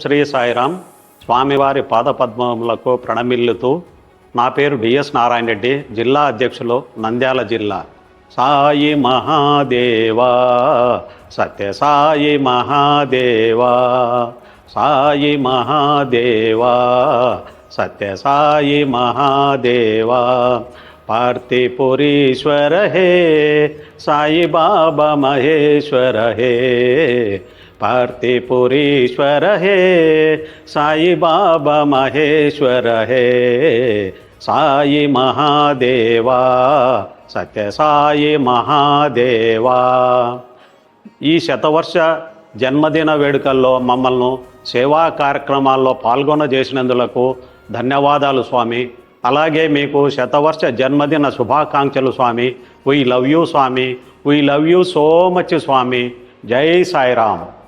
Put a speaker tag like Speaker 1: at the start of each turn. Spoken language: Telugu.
Speaker 1: శ్రీ సాయిరామ్. స్వామివారి పాదపద్మములకు ప్రణమిల్లుతూ నా పేరు డిఎస్ నారాయణ రెడ్డి, జిల్లా అధ్యక్షులు, నంద్యాల జిల్లా. సాయి మహాదేవా, సత్య సాయి మహాదేవా, సాయి మహాదేవా, సత్య సాయి మహాదేవా. పార్థిపురీశ్వర హే సాయి బాబా మహేశ్వర హే, పార్థిపురీశ్వర హే సాయి బాబా మహేశ్వర హే. సాయి మహాదేవా, సత్య సాయి మహాదేవా. ఈ శతవర్ష జన్మదిన వేడుకల్లో మమ్మల్ని సేవా కార్యక్రమాల్లో పాల్గొనజేసినందులకు ధన్యవాదాలు స్వామి. అలాగే మీకు శతవర్ష జన్మదిన శుభాకాంక్షలు Swami. We love you Swami, we love you so much Swami. జై సాయిరామ్.